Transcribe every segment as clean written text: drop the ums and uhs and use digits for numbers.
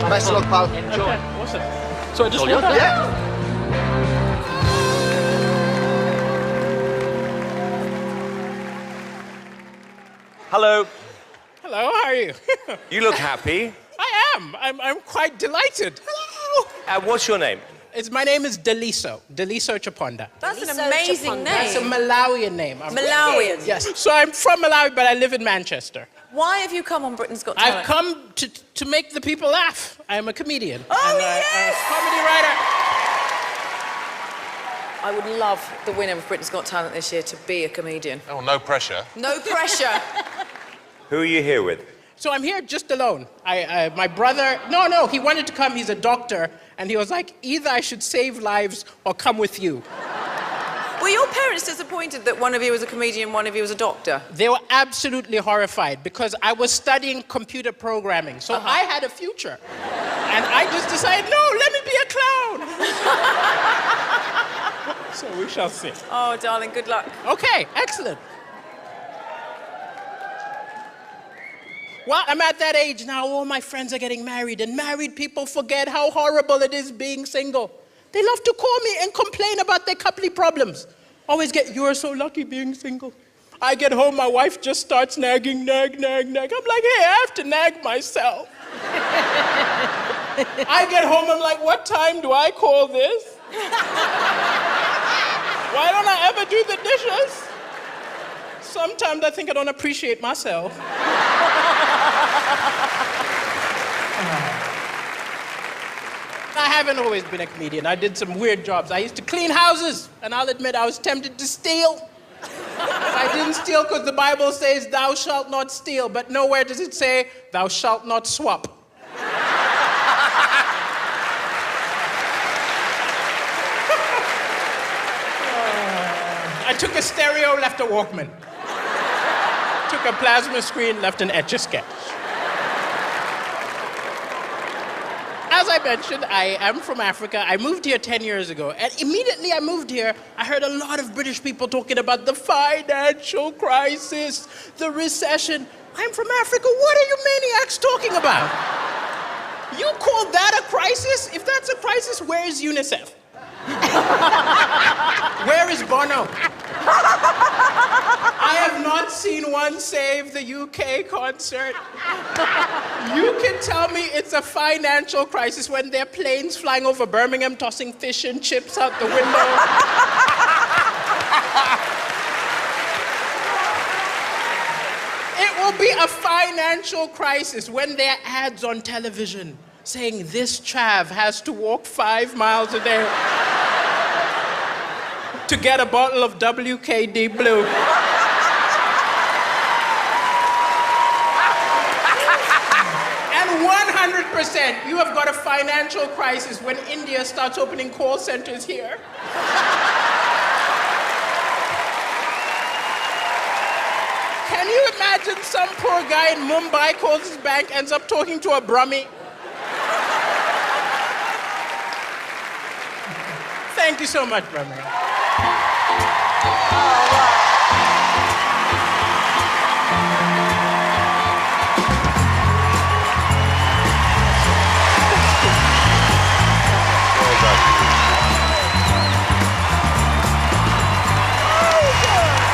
Best of luck, pal. Enjoy. Okay, awesome. So I just All walk yours. out? Yeah. Hello. Hello, how are you? You look happy. I am. I'm quite delighted. Hello. What's your name? My name is Daliso. Daliso Chaponda. That's an amazing That's a name. Malawian name. Malawian. Yes. So I'm from Malawi, but I live in Manchester. Why have you come on Britain's Got Talent? I've come to make the people laugh. I am a comedian. Oh, and yes! a comedy writer. I would love the winner of Britain's Got Talent this year to be a comedian. Oh, no pressure. No pressure. Who are you here with? So I'm here just alone. My brother, no, he wanted to come. He's a doctor. And he was like, either I should save lives or come with you. Were your parents disappointed that one of you was a comedian, one of you was a doctor? They were absolutely horrified because I was studying computer programming. So I had a future. And I just decided, no, let me be a clown. So we shall see. Oh, darling, good luck. Okay, excellent. Well, I'm at that age now, all my friends are getting married, and married people forget how horrible it is being single. They love to call me and complain about their coupley problems. Always get, you're so lucky being single. I get home, my wife just starts nagging, nag. I'm like, hey, I have to nag myself. I get home, I'm like, what time do I call this? Why don't I ever do the dishes? Sometimes I think I don't appreciate myself. I haven't always been a comedian. I did some weird jobs. I used to clean houses, and I'll admit I was tempted to steal. I didn't steal because the Bible says, thou shalt not steal, but nowhere does it say, thou shalt not swap. I took a stereo, left a Walkman. Took a plasma screen, left an Etch-a-Sketch. As I mentioned, I am from Africa. I moved here 10 years ago. And immediately I moved here, I heard a lot of British people talking about the financial crisis, the recession. I'm from Africa. What are you maniacs talking about? You call that a crisis? If that's a crisis, where is UNICEF? Where is Bono? I have not seen one save the UK concert. You can tell me it's a financial crisis when there are planes flying over Birmingham tossing fish and chips out the window. It will be a financial crisis when there are ads on television saying this chav has to walk 5 miles a day to get a bottle of WKD Blue. And 100%, you have got a financial crisis when India starts opening call centers here. Can you imagine some poor guy in Mumbai calls his bank, ends up talking to a Brahmi? Thank you so much, Brahmi.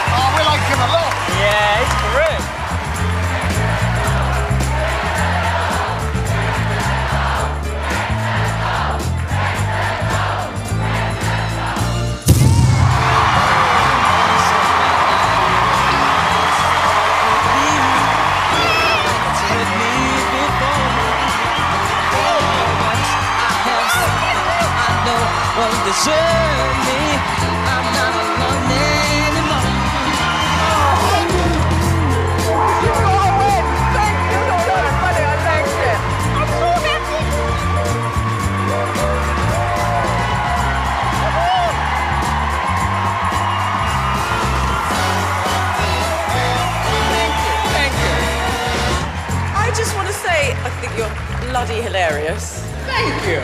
Oh, we like him a lot. Yeah, it's great. Desert me, I'm not alone anymore. You got a win! Thank you! You're so funny, I thank you. I'm so happy! Thank you. I just want to say, I think you're bloody hilarious. Thank you.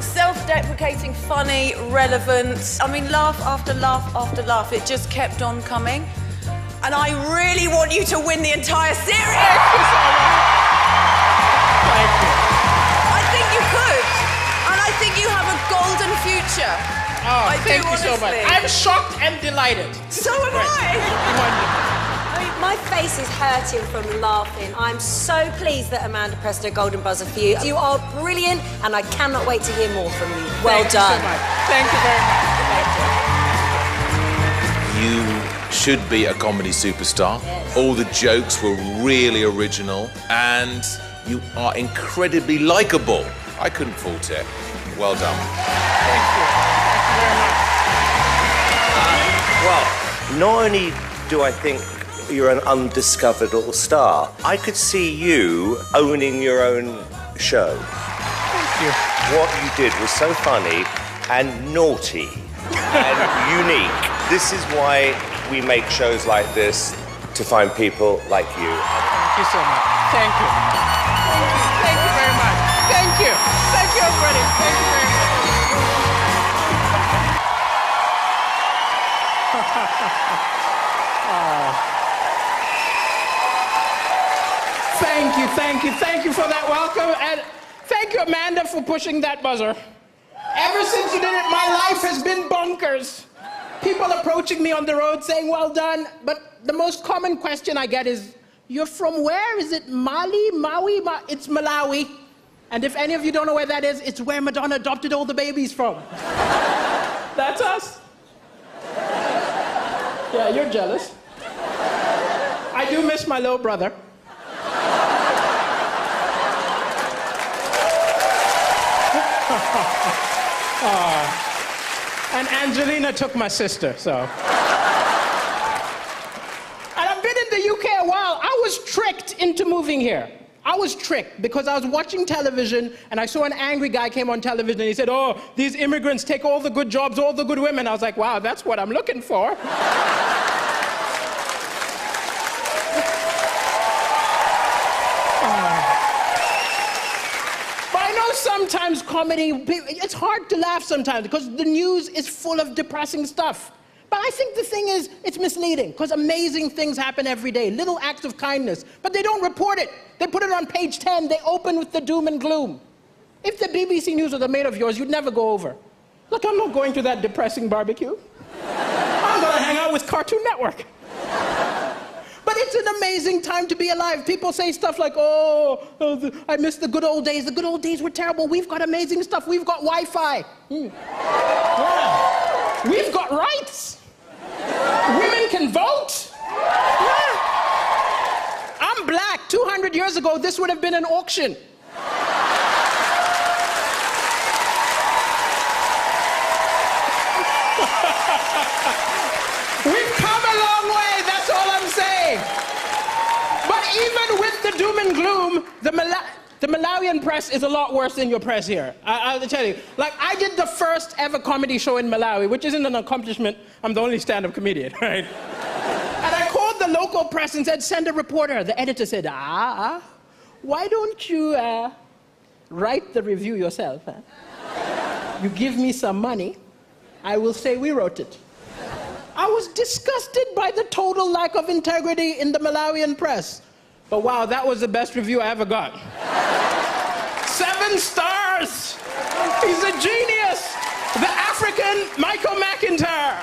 Self-deprecating, funny, relevant. I mean, laugh after laugh after laugh. It just kept on coming. And I really want you to win the entire series. Thank you so much. Thank you. I think pleasure. Oh, I thank do, you so much. honestly. I'm shocked and delighted. So am I. Wonderful. I mean, my face is hurting from laughing. I'm so pleased that Amanda pressed her golden buzzer for you. You are brilliant, and I cannot wait to hear more from you. Well Thank done. you so much. Thank you very much. Thank you. You should be a comedy superstar. All the jokes were really original, and you are incredibly likable. I couldn't fault it. Well done. Thank you. Thank you very much. Well, not only do I think you're an undiscovered little star, I could see you owning your own show. Thank you. What you did was so funny and naughty and unique. This is why we make shows like this, to find people like you. Thank you so much. Thank you. Thank you. Thank you very much. Thank you. Thank you, everybody. Thank you very much. Thank you, thank you, thank you for that welcome, and thank you, Amanda, for pushing that buzzer. Ever since you did it, my life has been bonkers. People approaching me on the road saying, well done, but the most common question I get is, you're from where? Is it Mali, Maui? It's Malawi. And if any of you don't know where that is, it's where Madonna adopted all the babies from. That's us. Yeah, you're jealous. I do miss my little brother. And Angelina took my sister, so. And I've been in the UK a while. I was tricked into moving here. I was tricked because I was watching television and I saw an angry guy came on television and he said, oh, these immigrants take all the good jobs, all the good women. I was like, wow, that's what I'm looking for. Sometimes comedy, it's hard to laugh sometimes because the news is full of depressing stuff. But I think the thing is, it's misleading because amazing things happen every day, little acts of kindness, but they don't report it. They put it on page 10, they open with the doom and gloom. If the BBC News was a mate of yours, you'd never go over. Look, I'm not going to that depressing barbecue. I'm gonna hang out with Cartoon Network. But it's an amazing time to be alive. People say stuff like, I miss the good old days. The good old days were terrible. We've got amazing stuff. We've got Wi-Fi. Yeah. We've got rights. Women can vote. Yeah. I'm black. 200 years ago, this would have been an auction. We've come a long way, that's all I'm saying. But even with the doom and gloom, the Malawian press is a lot worse than your press here. I'll tell you. Like, I did the first ever comedy show in Malawi, which isn't an accomplishment. I'm the only stand-up comedian, right? And I called the local press and said, send a reporter. The editor said, why don't you write the review yourself? Huh? You give me some money, I will say we wrote it. I was disgusted by the total lack of integrity in the Malawian press. But wow, that was the best review I ever got. 7 stars! He's a genius! The African Michael McIntyre!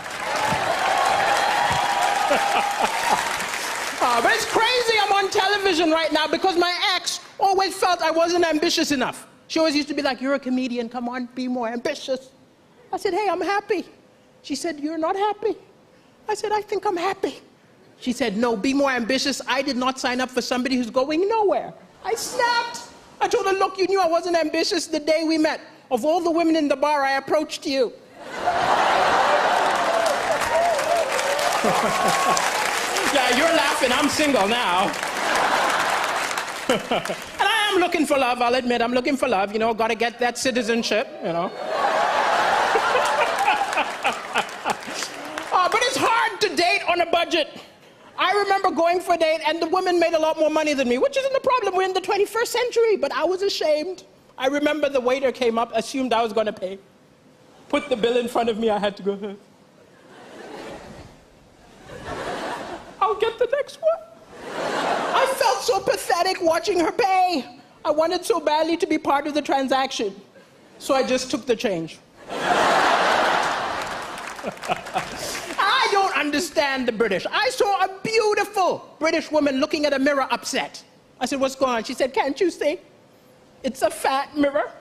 But it's crazy I'm on television right now because my ex always felt I wasn't ambitious enough. She always used to be like, you're a comedian, come on, be more ambitious. I said, hey, I'm happy. She said, you're not happy. I said, I think I'm happy. She said, no, be more ambitious. I did not sign up for somebody who's going nowhere. I snapped. I told her, look, you knew I wasn't ambitious the day we met. Of all the women in the bar, I approached you. Yeah, you're laughing. I'm single now. And I am looking for love, I'll admit. I'm looking for love. You know, got to get that citizenship, you know. But it's hard to date on a budget. I remember going for a date and the woman made a lot more money than me, which isn't a problem. We're in the 21st century, but I was ashamed. I remember the waiter came up, assumed I was going to pay. Put the bill in front of me, I had to go, I'll get the next one. I felt so pathetic watching her pay. I wanted so badly to be part of the transaction. So I just took the change. I don't understand the British. I saw a beautiful British woman looking at a mirror upset. I said, what's going on? She said, can't you see? It's a fat mirror.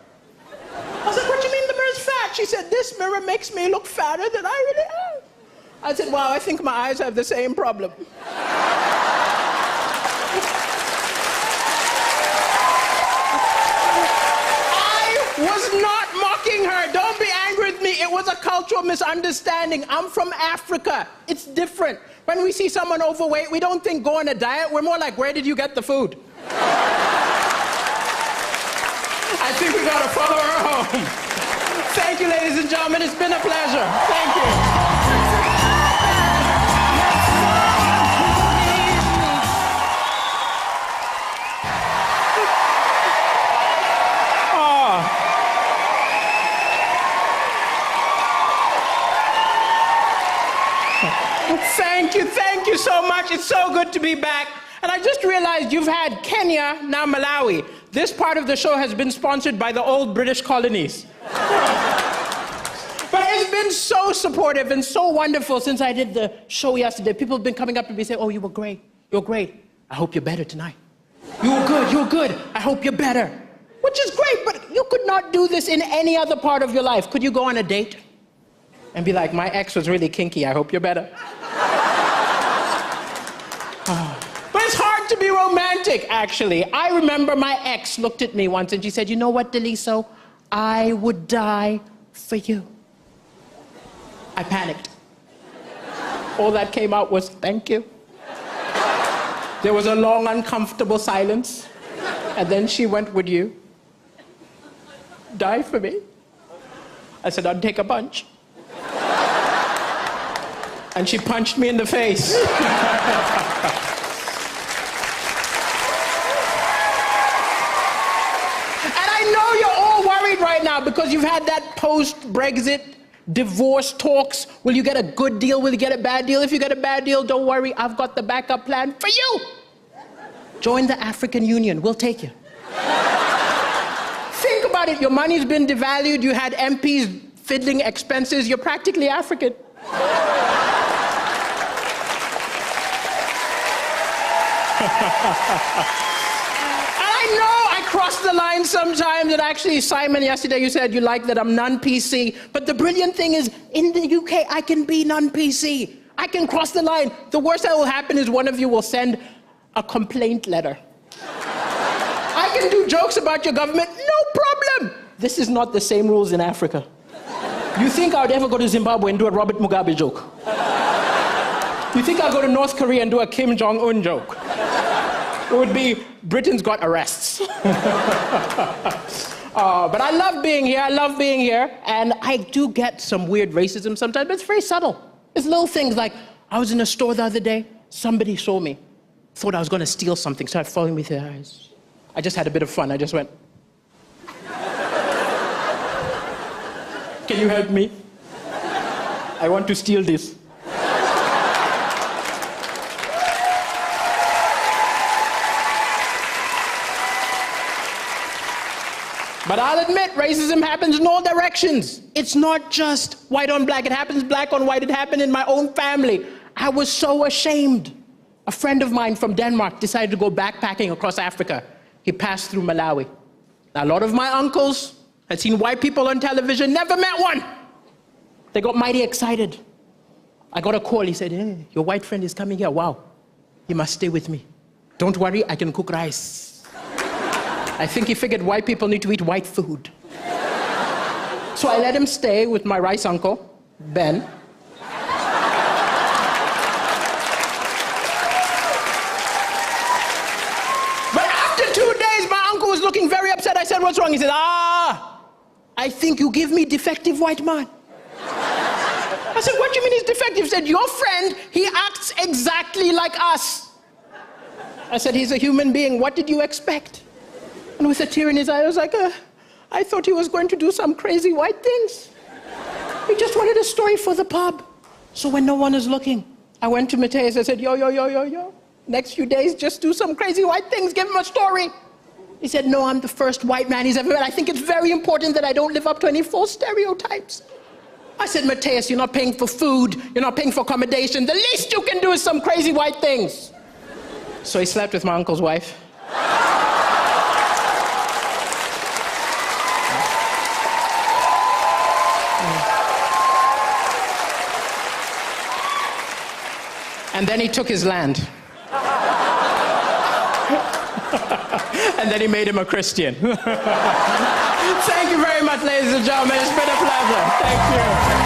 I said, what do you mean the mirror's fat? She said, this mirror makes me look fatter than I really am. I said, wow, I think my eyes have the same problem. I was not mocking her. Don't be angry with me. It was a cultural misunderstanding. I'm from Africa. It's different. When we see someone overweight, we don't think go on a diet. We're more like, where did you get the food? I think we gotta follow her home. Thank you, ladies and gentlemen. It's been a pleasure. Thank you. Thank you so much. It's so good to be back. And I just realized you've had Kenya, now Malawi. This part of the show has been sponsored by the old British colonies. But it's been so supportive and so wonderful since I did the show yesterday. People have been coming up to me and saying, oh, you were great. You're great. I hope you're better tonight. You were good. You're good. I hope you're better. Which is great, but you could not do this in any other part of your life. Could you go on a date and be like, my ex was really kinky. I hope you're better. But it's hard to be romantic, actually. I remember my ex looked at me once and she said, you know what, Daliso? I would die for you. I panicked. All that came out was, thank you. There was a long, uncomfortable silence. And then she went, would you die for me? I said, I'd take a punch. And she punched me in the face. Right now because you've had that post-Brexit divorce talks. Will you get a good deal? Will you get a bad deal? If you get a bad deal, don't worry. I've got the backup plan for you. Join the African Union. We'll take you. Think about it. Your money's been devalued. You had MPs fiddling expenses. You're practically African. I know I crossed the line sometimes, and actually, Simon, yesterday you said you like that I'm non-PC, but the brilliant thing is, in the UK, I can be non-PC. I can cross the line. The worst that will happen is one of you will send a complaint letter. I can do jokes about your government, no problem. This is not the same rules in Africa. You think I would ever go to Zimbabwe and do a Robert Mugabe joke? You think I'll go to North Korea and do a Kim Jong-un joke? It would be, Britain's got arrests. But I love being here, and I do get some weird racism sometimes, but it's very subtle. It's little things like, I was in a store the other day, somebody saw me, thought I was gonna steal something, started following me through their eyes. I just had a bit of fun, I just went, can you help me? I want to steal this. But I'll admit, racism happens in all directions. It's not just white on black. It happens black on white. It happened in my own family. I was so ashamed. A friend of mine from Denmark decided to go backpacking across Africa. He passed through Malawi. Now, a lot of my uncles had seen white people on television, never met one. They got mighty excited. I got a call. He said, hey, your white friend is coming here. Wow, you must stay with me. Don't worry, I can cook rice. I think he figured white people need to eat white food. So I let him stay with my rice uncle, Ben. But after 2 days, my uncle was looking very upset. I said, what's wrong? He said, I think you give me defective white man. I said, what do you mean he's defective? He said, your friend, he acts exactly like us. I said, he's a human being. What did you expect? And with a tear in his eye, I was like, I thought he was going to do some crazy white things. He just wanted a story for the pub. So when no one is looking, I went to Mateus. I said, yo. Next few days, just do some crazy white things. Give him a story. He said, no, I'm the first white man he's ever met. I think it's very important that I don't live up to any false stereotypes. I said, Mateus, you're not paying for food, you're not paying for accommodation. The least you can do is some crazy white things. So he slept with my uncle's wife. And then he took his land. And then he made him a Christian. Thank you very much, ladies and gentlemen. It's been a pleasure. Thank you.